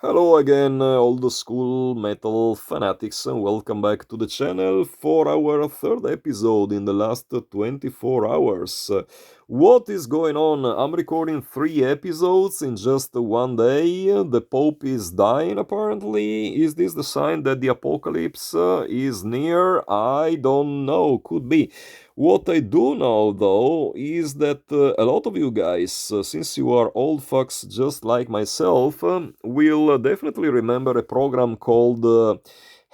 Hello again, old school metal fanatics, and welcome back to the channel for our third episode in the last 24 hours. What is going on? I'm recording three episodes in just one day. The Pope is dying, apparently. Is this the sign that the apocalypse is near? I don't know. Could be. What I do know, though, is that a lot of you guys, since you are old fucks just like myself, will definitely remember a program called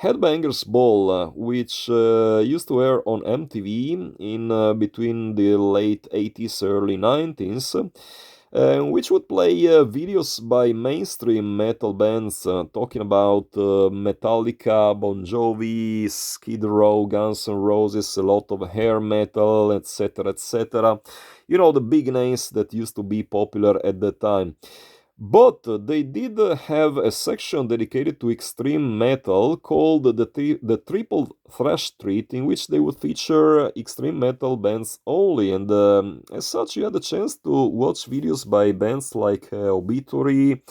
Headbangers Ball, which used to air on MTV in between the late 80s, early 90s. Which would play videos by mainstream metal bands talking about Metallica, Bon Jovi, Skid Row, Guns N' Roses, a lot of hair metal, etc., etc. You know, the big names that used to be popular at the time. But they did have a section dedicated to extreme metal called the Triple Thrash Treat, in which they would feature extreme metal bands only. And as such, you had a chance to watch videos by bands like Obituary,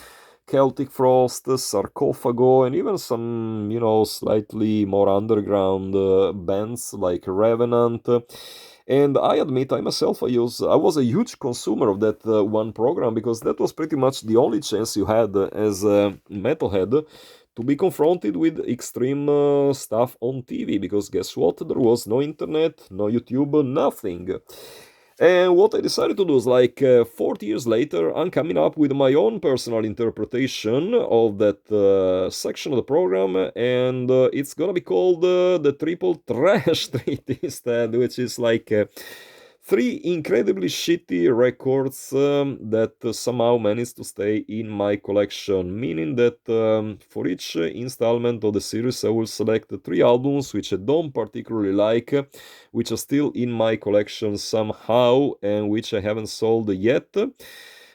Celtic Frost, Sarcophago, and even some, slightly more underground bands like Revenant. And I admit, I was a huge consumer of that one program because that was pretty much the only chance you had as a metalhead to be confronted with extreme stuff on TV. Because guess what? There was no internet, no YouTube, nothing. And what I decided to do is 40 years later, I'm coming up with my own personal interpretation of that section of the program, and it's gonna be called the Triple Trash Treat instead, which is three incredibly shitty records that somehow managed to stay in my collection, meaning that for each installment of the series I will select three albums which I don't particularly like, which are still in my collection somehow and which I haven't sold yet.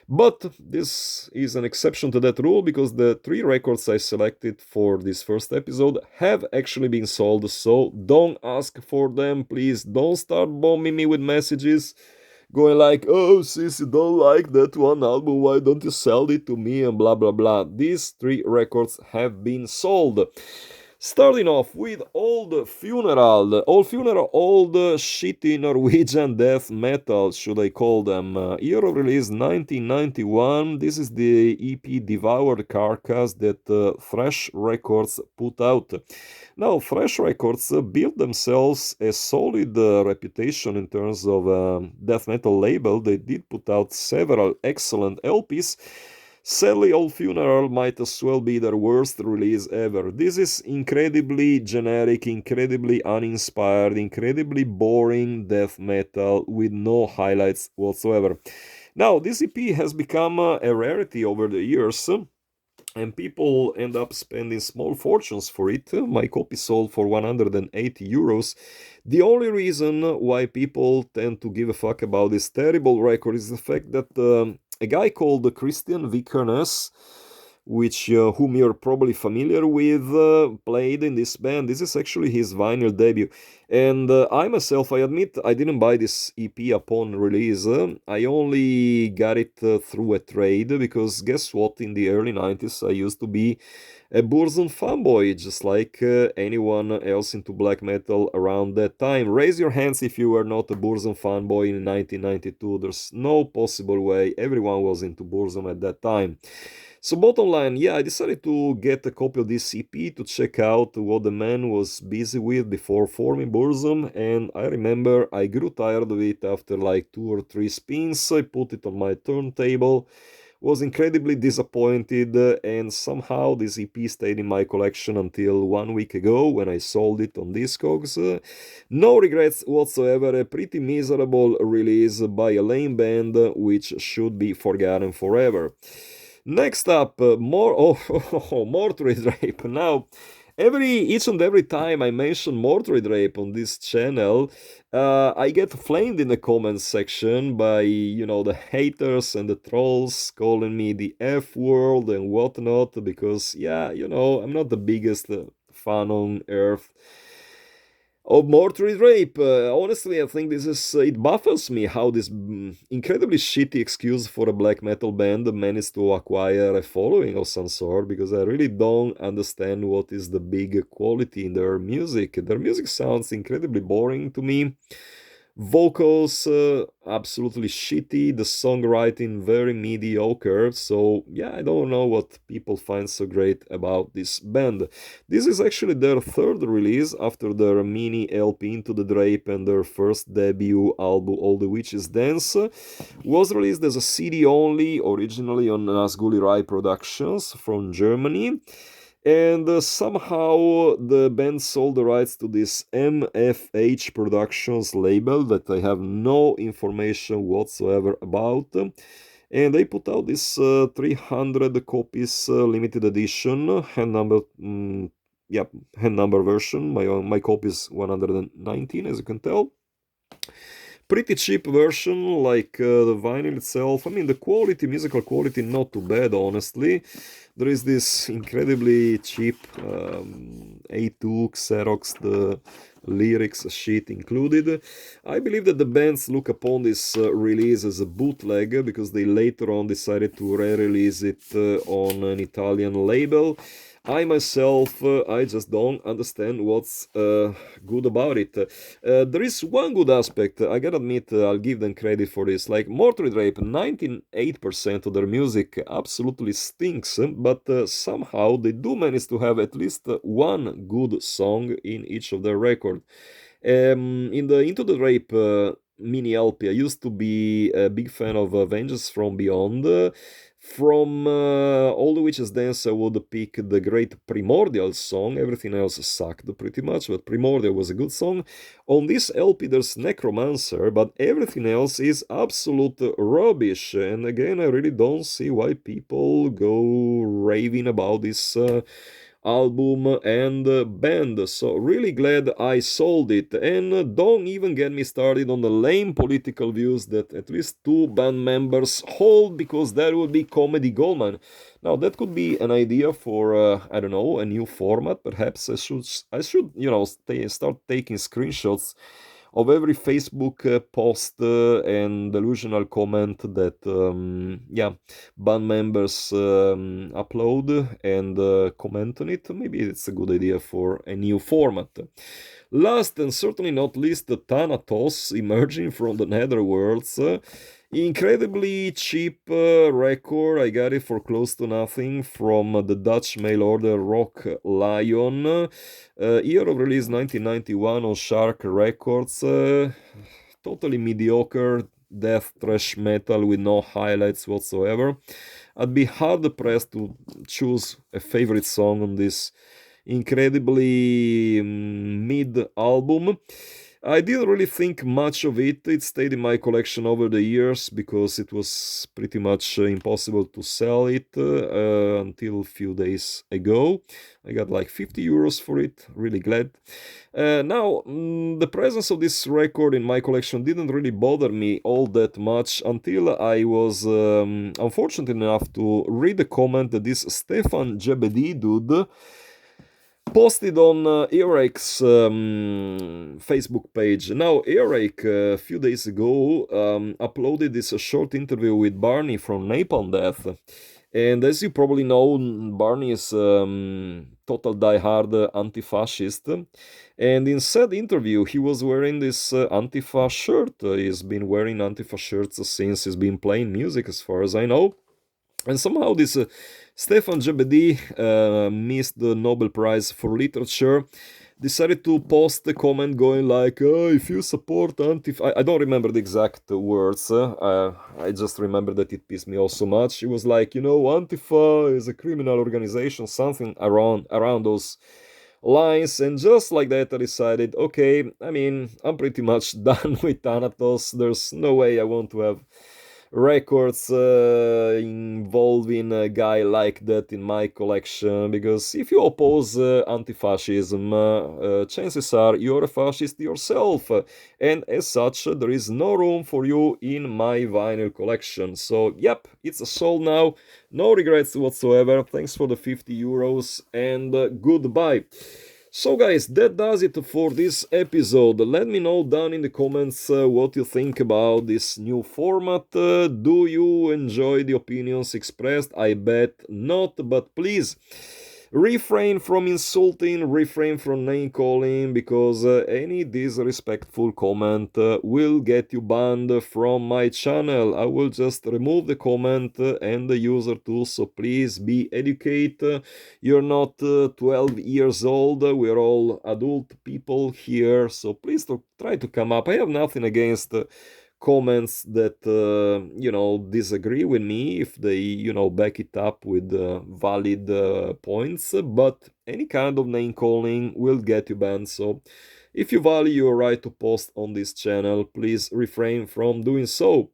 But this is an exception to that rule because the three records I selected for this first episode have actually been sold, so don't ask for them, please. Don't start bombing me with messages going like, oh, since you don't like that one album, why don't you sell it to me and blah blah blah. These three records have been sold. Starting off with old shitty Norwegian death metal, should I call them. Year of release 1991. This is the EP Devoured Carcass that Thrash Records put out. Now, Thrash Records built themselves a solid reputation in terms of death metal label. They did put out several excellent LPs. Sadly, Old Funeral might as well be their worst release ever. This is incredibly generic, incredibly uninspired, incredibly boring death metal with no highlights whatsoever. Now, this EP has become a rarity over the years, and people end up spending small fortunes for it. My copy sold for 180 euros. The only reason why people tend to give a fuck about this terrible record is the fact that a guy called Christian Vikernes, which whom you're probably familiar with, played in this band. This is actually his vinyl debut. And I myself, I admit, I didn't buy this EP upon release. I only got it through a trade because guess what? In the early 90s, I used to be a Burzum fanboy, just like anyone else into black metal around that time. Raise your hands if you were not a Burzum fanboy in 1992. There's no possible way. Everyone was into Burzum at that time. So bottom line, yeah, I decided to get a copy of this EP to check out what the man was busy with before forming Burzum, and I remember I grew tired of it after like 2 or 3 spins. I put it on my turntable, was incredibly disappointed, and somehow this EP stayed in my collection until 1 week ago when I sold it on Discogs. No regrets whatsoever, a pretty miserable release by a lame band which should be forgotten forever. Next up, Mortrape Drape. Now, each and every time I mention Mortrape Drape on this channel, I get flamed in the comments section by, the haters and the trolls calling me the F word and whatnot, because, I'm not the biggest fan on earth. Oh, Mortrape Drape. Honestly, I think this is it baffles me how this incredibly shitty excuse for a black metal band managed to acquire a following of some sort. Because I really don't understand what is the big quality in their music. Their music sounds incredibly boring to me. Vocals absolutely shitty, the songwriting very mediocre. So yeah, I don't know what people find so great about this band. This is actually their third release after their mini LP Into the Drape, and their first debut album All the Witches Dance was released as a CD only, originally on Nazguli Rai Productions from Germany. And somehow the band sold the rights to this MFH Productions label that I have no information whatsoever about. And they put out this 300 copies limited edition hand number. Yeah, hand number version. My copy is 119, as you can tell. Pretty cheap version, like the vinyl itself. I mean, the quality, musical quality, not too bad, honestly. There is this incredibly cheap A2 Xerox, the lyrics sheet included. I believe that the bands look upon this release as a bootleg because they later on decided to re-release it on an Italian label. I myself, I just don't understand what's good about it. There is one good aspect. I gotta admit, I'll give them credit for this. Like Mortrape Drape, 98% of their music absolutely stinks, but somehow they do manage to have at least one good song in each of their records. In the Into the Drape mini LP, I used to be a big fan of Vengeance from Beyond. From All the Witches Dance, I would pick the great Primordial song. Everything else sucked pretty much, but Primordial was a good song. On this LP, there's Necromancer, but everything else is absolute rubbish. And again, I really don't see why people go raving about this album and band. So really glad I sold it. And don't even get me started on the lame political views that at least two band members hold, because that would be comedy goldmine. Now that could be an idea for I don't know, a new format. Perhaps I should start taking screenshots of every Facebook post and delusional comment that band members upload and comment on it. Maybe it's a good idea for a new format. Last and certainly not least, the Thanatos emerging from the netherworlds. Incredibly cheap record. I got it for close to nothing from the Dutch mail order Rock Lion. Year of release 1991 on Shark Records. Totally mediocre death thrash metal with no highlights whatsoever. I'd be hard pressed to choose a favorite song on this incredibly mid album. I didn't really think much of it. It stayed in my collection over the years because it was pretty much impossible to sell it until a few days ago. I got like 50 euros for it. Really glad. Now, the presence of this record in my collection didn't really bother me all that much until I was unfortunate enough to read a comment that this Stefan Jebedi dude posted on Earache's Facebook page. Now, Earache, a few days ago, uploaded this short interview with Barney from Napalm Death. And as you probably know, Barney is total diehard anti-fascist. And in said interview, he was wearing this Antifa shirt. He's been wearing Antifa shirts since he's been playing music, as far as I know. And somehow this Stefan Jebedi missed the Nobel Prize for Literature, decided to post a comment going like, if you support Antifa... I don't remember the exact words. I just remember that it pissed me off so much. He was like, Antifa is a criminal organization, something around those lines. And just like that, I decided, okay, I'm pretty much done with Thanatos. There's no way I want to have records involving a guy like that in my collection, because if you oppose anti-fascism, chances are you're a fascist yourself, and as such there is no room for you in my vinyl collection. So yep, it's sold now, no regrets whatsoever. Thanks for the 50 euros and goodbye. So guys, that does it for this episode. Let me know down in the comments what you think about this new format. Do you enjoy the opinions expressed? I bet not, but please refrain from insulting, refrain from name calling, because any disrespectful comment will get you banned from my channel. I will just remove the comment and the user too, so please be educated. You're not 12 years old, we're all adult people here, so please try to come up. I have nothing against comments that disagree with me if they back it up with valid points, but any kind of name calling will get you banned. So if you value your right to post on this channel, please refrain from doing so.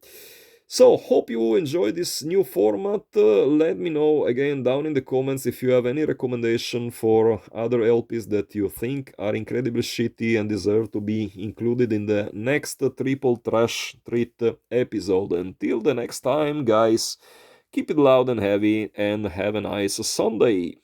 So, hope you enjoy this new format. Let me know again down in the comments if you have any recommendation for other LPs that you think are incredibly shitty and deserve to be included in the next Triple Trash Treat episode. Until the next time, guys, keep it loud and heavy and have a nice Sunday.